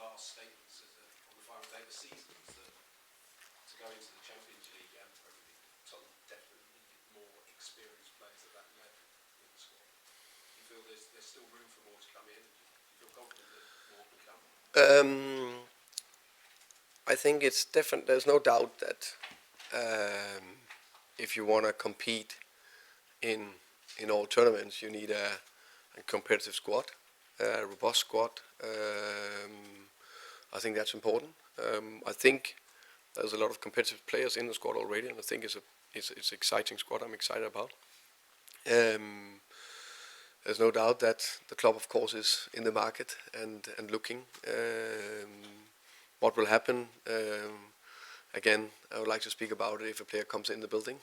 last statements on the final day of the season was that to go into the Champions League and Premier League, Tottenham definitely needed more experienced players at that level in the squad. Do you feel there's still room for more to come in? Do you feel confident that more can come? I think it's different. There's no doubt that if you want to compete in all tournaments, you need a competitive squad, a robust squad. I think that's important. I think there's a lot of competitive players in the squad already, and I think it's an exciting squad. I'm excited about. There's no doubt that the club, of course, is in the market and looking. What will happen? Again, I would like to speak about it if a player comes in the building,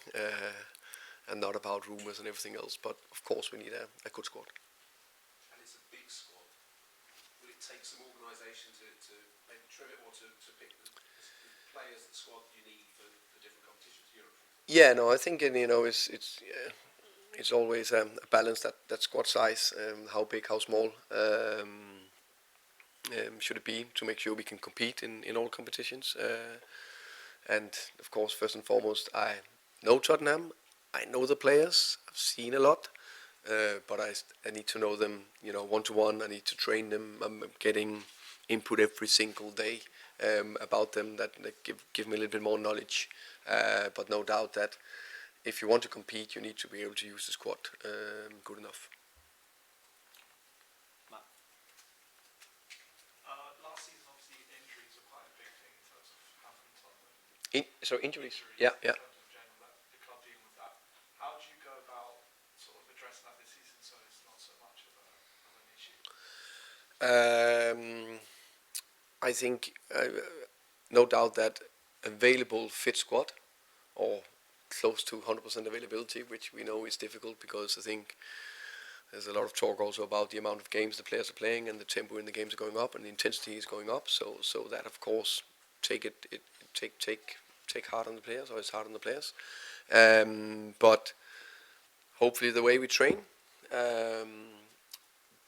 and not about rumors and everything else. But of course, we need a good squad. And it's a big squad. Will it take some organisation to maybe trim it, or to pick the players, the squad you need for different competitions, Europe? Yeah, no, I think it's always a balance, that squad size, how big, how small. Should it be to make sure we can compete in all competitions? And of course, first and foremost, I know Tottenham. I know the players. I've seen a lot, but I need to know them, one to one. I need to train them. I'm getting input every single day about them that give me a little bit more knowledge. But no doubt that if you want to compete, you need to be able to use the squad good enough. Last season, obviously, injuries were quite a big thing in terms of how many Tottenham. Injuries? Yeah. In terms of general, the club dealing with that. How do you go about sort of addressing that this season so it's not so much of an issue? I think no doubt that available fit squad, or close to 100% availability, which we know is difficult because I think there's a lot of talk also about the amount of games the players are playing, and the tempo in the games are going up and the intensity is going up. So that of course take hard on the players, or it's hard on the players. But hopefully the way we train,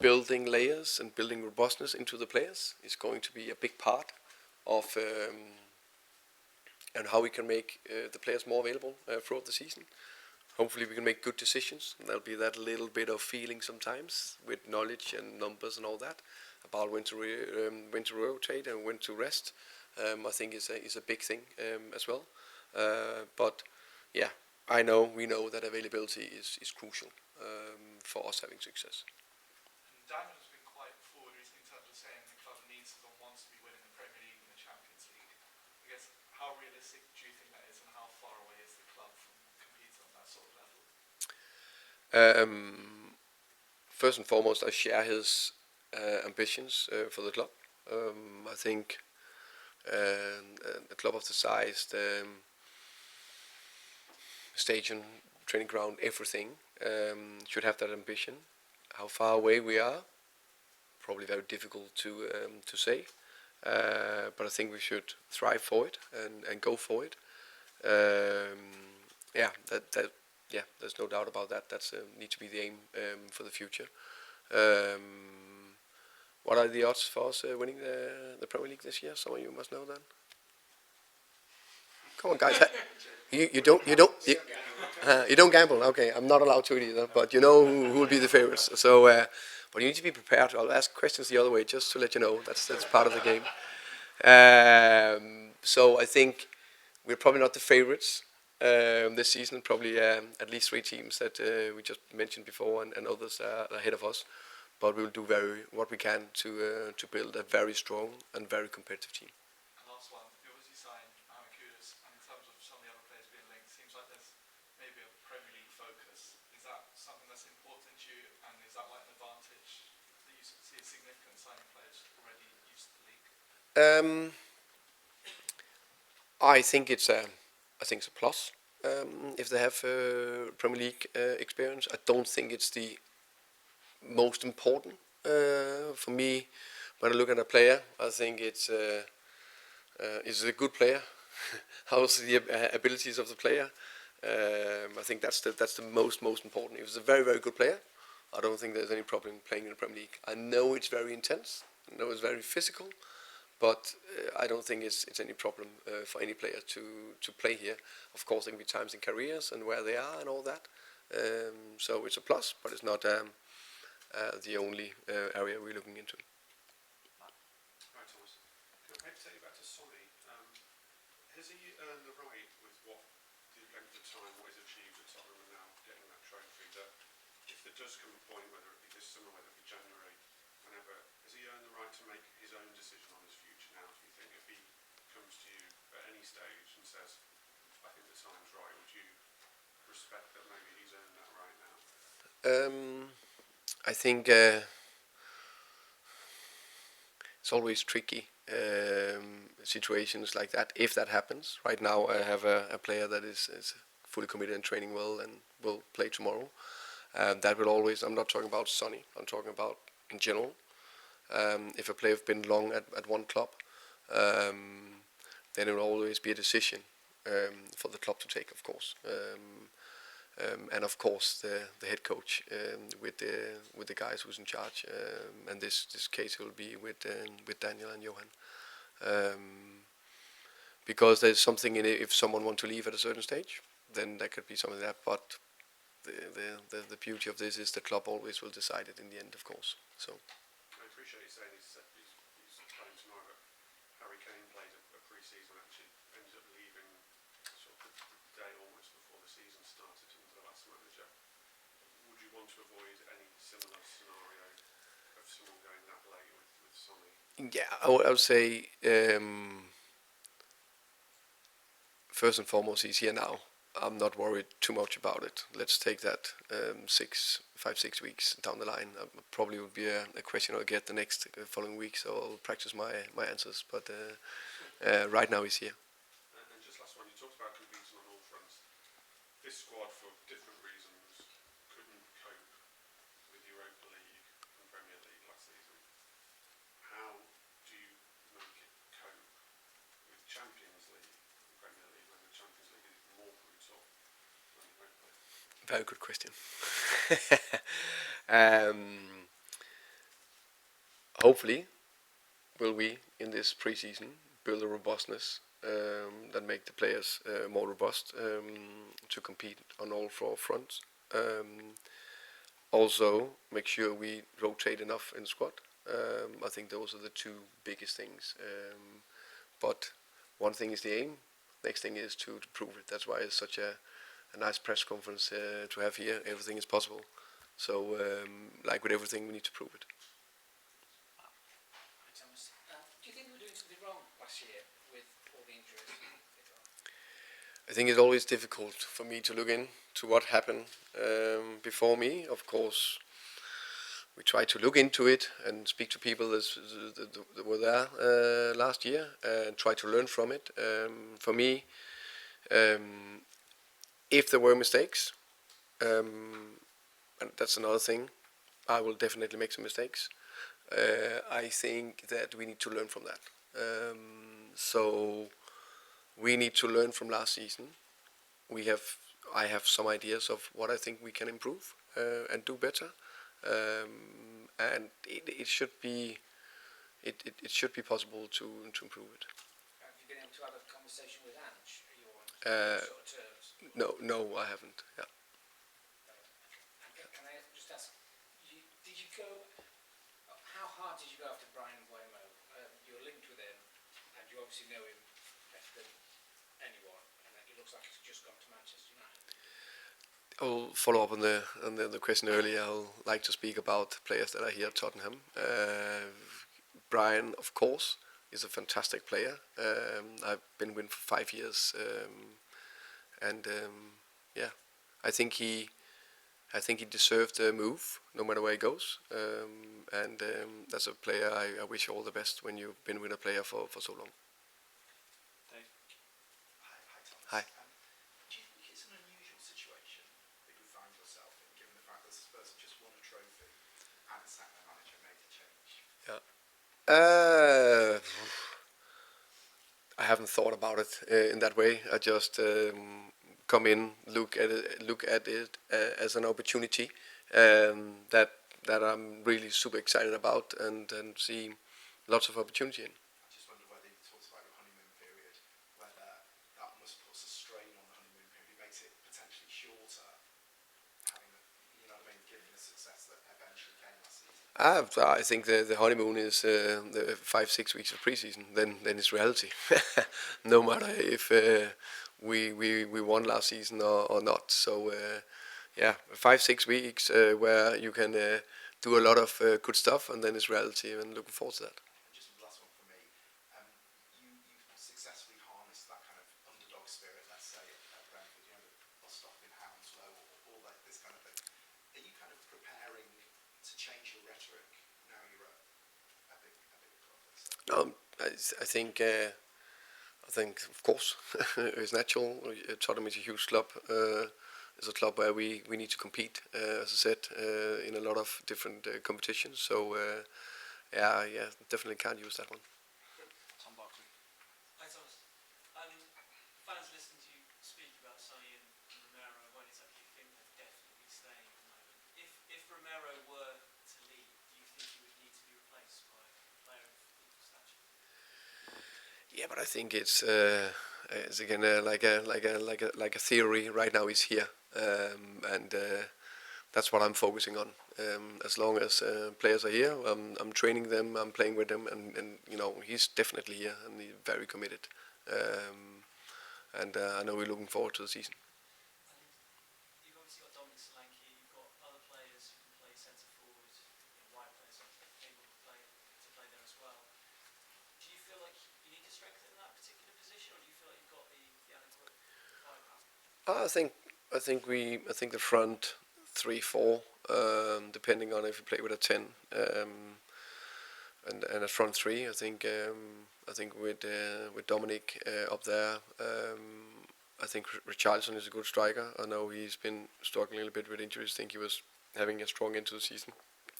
building layers and building robustness into the players is going to be a big part of and how we can make the players more available throughout the season. Hopefully we can make good decisions. There'll be that little bit of feeling sometimes with knowledge and numbers and all that about when to rotate and when to rest. I think is a big thing as well. But yeah, we know that availability is crucial for us having success. Daniel has been quite forward recently in terms of saying the club needs and wants to be winning the Premier League and the Champions League. I guess, how realistic do you think that is, and how far away is the club from competing on that sort of level? First and foremost, I share his ambitions for the club. I think a club of the size, the stadium, training ground, everything should have that ambition. How far away we are, probably very difficult to say. But I think we should thrive for it and go for it. There's no doubt about that. That's need to be the aim for the future. What are the odds for us winning the Premier League this year? Some of you must know that. Come on, guys. You don't gamble. Okay, I'm not allowed to either. But you know who will be the favorites. So, but you need to be prepared. I'll ask questions the other way just to let you know. That's part of the game. So I think we're probably not the favorites this season. Probably at least 3 teams that we just mentioned before, and others are ahead of us. But we will do what we can to build a very strong and very competitive team. Last one, you obviously signed Kudus, and in terms of some of the other players being linked, seems like there's maybe a Premier League focus. Is that something that's important to you, and is that like an advantage that you see a significant signing players already used to the league? I think it's a plus if they have Premier League experience. I don't think it's the most important for me. When I look at a player, I think is a good player. How's the abilities of the player? I think that's the most important. If it's a very, very good player, I don't think there's any problem playing in the Premier League. I know it's very intense. I know it's very physical, But I don't think it's any problem for any player to play here. Of course, there can be times in careers and where they are and all that. So it's a plus, but it's not the only area we're looking into. Right, Thomas. Can I maybe take you back to Sonny? Has he earned the right with what the length of time, what he's achieved at Tottenham and now getting that trophy, that if there does come a point, whether it be this summer, whether it be January, whenever, has he earned the right to make his own decision on his future now, do you think? If he comes to you at any stage and says, I think the time's right, would you respect that maybe he's earned that right now? I think it's always tricky situations like that. If that happens, right now I have a player that is fully committed and training well and will play tomorrow. That will always. I'm not talking about Sonny. I'm talking about in general. If a player has been long at one club, then it will always be a decision for the club to take, of course. And of course the head coach with the guys who's in charge, and this case will be with Daniel and Johan, because there's something in it. If someone wants to leave at a certain stage, then there could be something like that. But the beauty of this is the club always will decide it in the end, of course. So. I appreciate you saying he's playing tomorrow, but Harry Kane played a pre-season, actually ended up leaving sort of the day almost before the season started under the last manager. Would you want to avoid any similar scenario of someone going that late with Sonny? Yeah, I would say first and foremost he's here now. I'm not worried too much about it. Let's take that 5-6 weeks down the line. Probably would be a question I'll get the next following week, so I'll practice my answers. But right now he's here. And just last one, you talked about competing on all fronts. This squad, for different reasons, couldn't cope with Europa League and Premier League last season. How do you make it cope with Champions League and Premier League when the Champions League is more brutal than Europa League? Very good question. Hopefully, will we in this preseason build a robustness that make the players more robust to compete on all four fronts. Also, make sure we rotate enough in the squad. I think those are the two biggest things. But one thing is the aim. Next thing is to prove it. That's why it's such a nice press conference to have here. Everything is possible. So, like with everything, we need to prove it. Thomas, do you think we were doing something wrong last year with all the injuries? I think it's always difficult for me to look into what happened before me. Of course, we try to look into it and speak to people that were there last year and try to learn from it. For me, if there were mistakes, and that's another thing, I will definitely make some mistakes. I think that we need to learn from that. So we need to learn from last season. I have some ideas of what I think we can improve and do better, and it should be possible to improve it. Have you been able to have a conversation with Ange? Are you on sort of terms? No, I haven't. Yeah. Can I just ask? Did you go? How hard did you go after Brian Buemo? You're linked with him, and you obviously know him better than anyone. And it looks like he's just gone to Manchester United. I'll follow up on the question earlier. I'll like to speak about players that are here at Tottenham. Brian, of course, is a fantastic player. I've been with him for 5 years, and yeah, I think he deserved the move, no matter where he goes. And that's a player I wish all the best when you've been with a player for so long. Dave? Hi, Thomas. Hi. Do you think it's an unusual situation that you find yourself in, given the fact that Spurs have just won a trophy and the sacked their manager made a change? Yeah. I haven't thought about it in that way. I just come in, look at it as an opportunity that I'm really super excited about and see lots of opportunity in. I just I think the honeymoon is the 5-6 weeks of preseason. Then it's reality. No matter if we won last season or not. So yeah, 5-6 weeks where you can do a lot of good stuff, and then it's reality. And looking forward to that. Just the last one from me. You successfully harnessed that kind of underdog spirit, let's say, at Brentford. You know, the bus stop in Hounslow, or all that, this kind of thing. Are you kind of preparing to change your rhetoric now you're at a big club, let's say? I think. I think, of course, it's natural. Tottenham is a huge club. It's a club where we need to compete, as I said, in a lot of different competitions. So, yeah, definitely can't use that one. Tom Barkley. Hi Thomas. Fans listen to you speak about Sonny and Romero. Won't exactly think they'd definitely be staying at the moment. If Romero were to leave, do you think he would need to be replaced by a player of equal stature? Yeah, but I think it's again like a theory. Right now, he's here, and that's what I'm focusing on. As long as players are here, I'm training them, I'm playing with them, and he's definitely here and he's very committed. And I know we're looking forward to the season. And you've obviously got Dominic Solanke. You've got other players who can play centre forward. Wide players are able to play there as well. Do you feel like you need to strengthen that particular position, or do you feel like you've got the adequate firepower? I think the front 3-4, depending on if you play with a 10, and a front three. I think with Dominic up there, I think Richarlison is a good striker. I know he's been struggling a little bit with injuries. I think he was having a strong end to the season,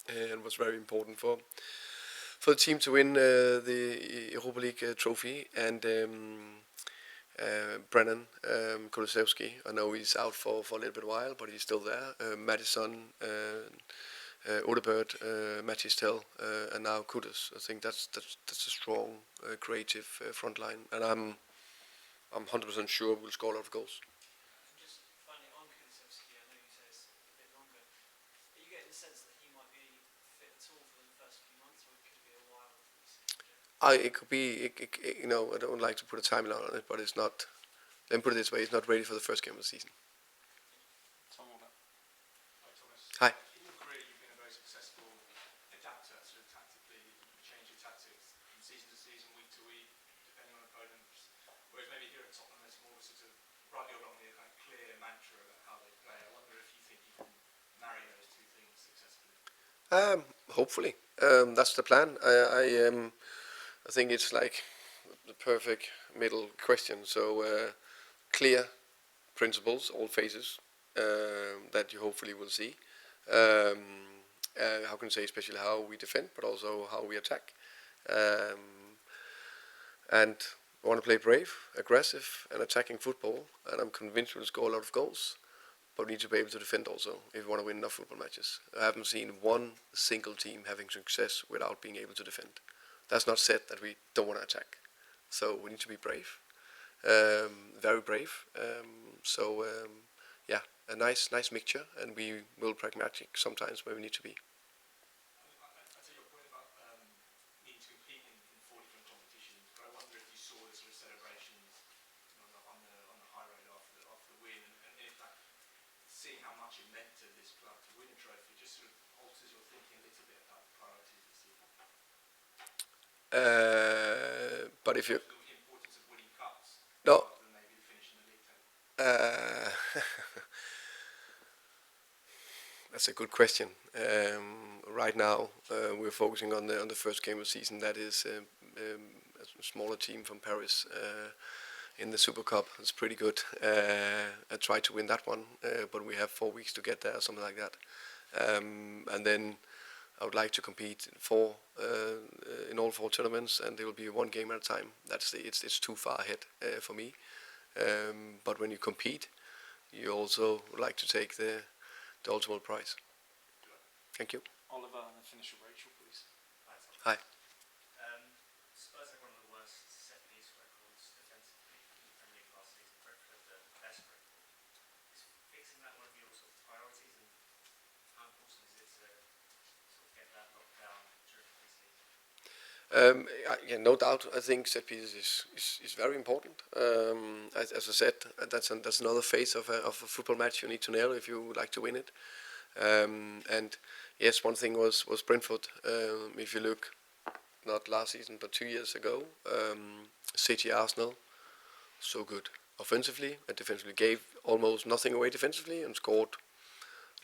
and was very important for the team to win the Europa League trophy. And Brennan Kulusevski, I know he's out for a little bit while, but he's still there. Madison, Odegaard, Mattis Tell, and now Kudus. I think that's a strong, creative front line, and I'm 100% sure we'll score a lot of goals. And just finally on Kulusevski, I know you say it's a bit longer. Are you getting the sense that he might be fit at all for the first few months, or it could be a while before we see him again? It could be. I don't like to put a timeline on it, but it's not. Let me put it this way: he's not ready for the first game of the season. Tom Warner. Hi Thomas. Hi. In your career, you've been a very successful adapter, sort of tactically. You change your tactics from season to season, week to week, depending on opponents. Whereas maybe here at Tottenham, it's more of a sort of rightly or wrongly a kind of clear mantra about how they play. I wonder if you think you can marry those two things successfully. Hopefully, that's the plan. I think it's like the perfect middle question. So clear principles, all phases that you hopefully will see. How can I say, especially how we defend, but also how we attack. And I want to play brave, aggressive, and attacking football. And I'm convinced we'll score a lot of goals. But we need to be able to defend also if we want to win enough football matches. I haven't seen one single team having success without being able to defend. That's not said that we don't want to attack. So we need to be brave, very brave. Yeah, a nice mixture, and we will pragmatic sometimes where we need to be. I take your point about needing to compete in 4 different competitions, but I wonder if you saw the sort of celebrations on the high road after the win, and if that, seeing how much it meant to this club to win a trophy, just sort of alters your thinking a little bit about the priorities this season. But if you The importance of winning cups no. rather than maybe finishing the league table. That's a good question. Right now, we're focusing on the first game of the season. That is a smaller team from Paris in the Super Cup. It's pretty good. I try to win that one, but we have 4 weeks to get there, something like that. And then I would like to compete in all 4 tournaments, and there will be 1 game at a time. It's too far ahead for me. But when you compete, you also would like to take the ultimate prize. Thank you. Oliver, and then finish with Rachel, please. Hi. Spurs had one of the worst set piece records defensively in the Premier League last season. Brentford had the best record. Is fixing that one of your sort of priorities, and how important is it to sort of get that locked Yeah, no doubt. I think set pieces is very important. As I said, that's another phase of a football match you need to nail if you would like to win it. And yes, one thing was Brentford. If you look, not last season but 2 years ago, City, Arsenal, so good offensively and defensively. Gave almost nothing away defensively and scored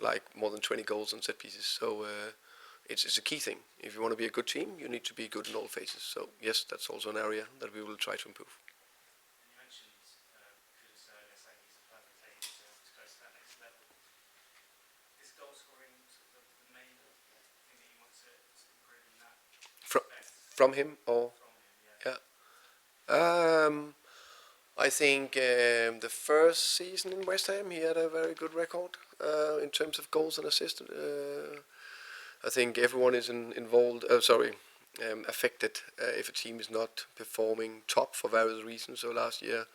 like more than 20 goals on set pieces. So it's a key thing. If you want to be a good team, you need to be good in all phases. So yes, that's also an area that we will try to improve. And you mentioned Kudus earlier, saying he's a perfect age to go to that next level. Is goal scoring sort of the main thing that you want to improve in that From respect from him or from him? Yeah. I think the first season in West Ham he had a very good record in terms of goals and assists. I think everyone is involved. Affected if a team is not performing top for various reasons. So last year,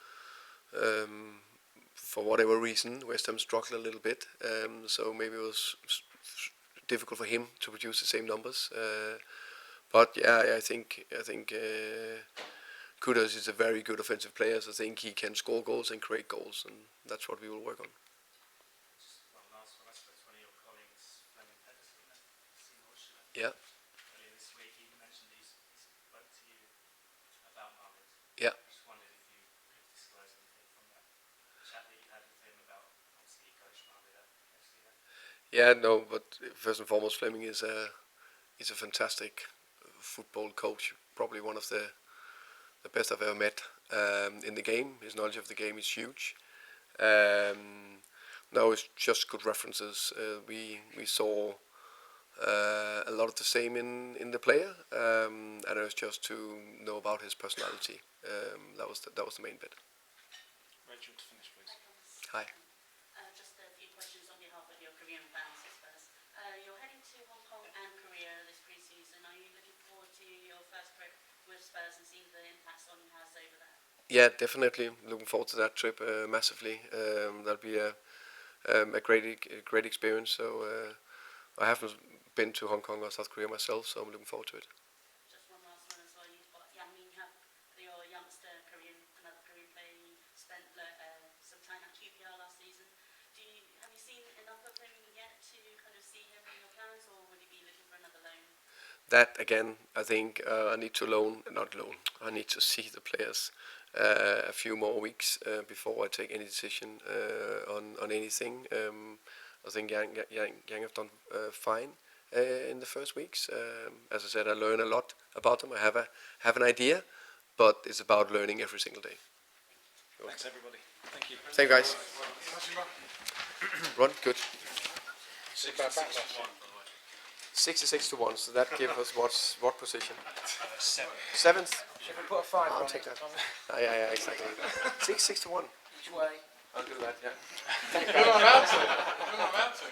for whatever reason, West Ham struggled a little bit. So maybe it was difficult for him to produce the same numbers. But yeah, I think Kudus is a very good offensive player. So I think he can score goals and create goals, and that's what we will work on. Just one last one. I spoke to one of your colleagues, Fleming Pedersen, at HOTSPUR. Yeah. Earlier this week, he mentioned he spoke to you about Mohamed. Yeah. I just wondered if you could disclose anything from that chat that you had with him about, obviously, you coached Mohamed at FC then. Yeah, no, but first and foremost, Fleming is a fantastic football coach. Probably one of the best I've ever met in the game. His knowledge of the game is huge. No, it's just good references. We saw a lot of the same in the player, and it was just to know about his personality. That was the main bit. Rachel, to finish, please. Hi. Just a few questions on behalf of your Korean fans, I suppose. You're heading to Hong Kong and Korea this pre-season. Are you looking forward to your first trip with Spurs and seeing the impact on has over there? Yeah, definitely. Looking forward to that trip massively. That'll be a great experience. So I haven't been to Hong Kong or South Korea myself, so I'm looking forward to it. Just one last one as well. You've got Yang-min Hyuk, your youngster Korean, another Korean player. He spent some time at QPR last season. Have you seen enough of him yet to kind of see him in your plans, or would you be looking for another loan? That again, I think I need to I need to see the players a few more weeks before I take any decision on anything. I think Yang have done fine in the first weeks. As I said, I learn a lot about them. I have an idea, but it's about learning every single day. Thanks, everybody. Thank you. Same guys. Run, good. 66 to 1, by the way. 66 to 1, so that gives us what position? 7th. 7th? Should we put a 5 I'll on take it? that. Yeah, exactly. 6 to 1. Which way? I'll do that, yeah. You're not allowed to. You're not allowed to.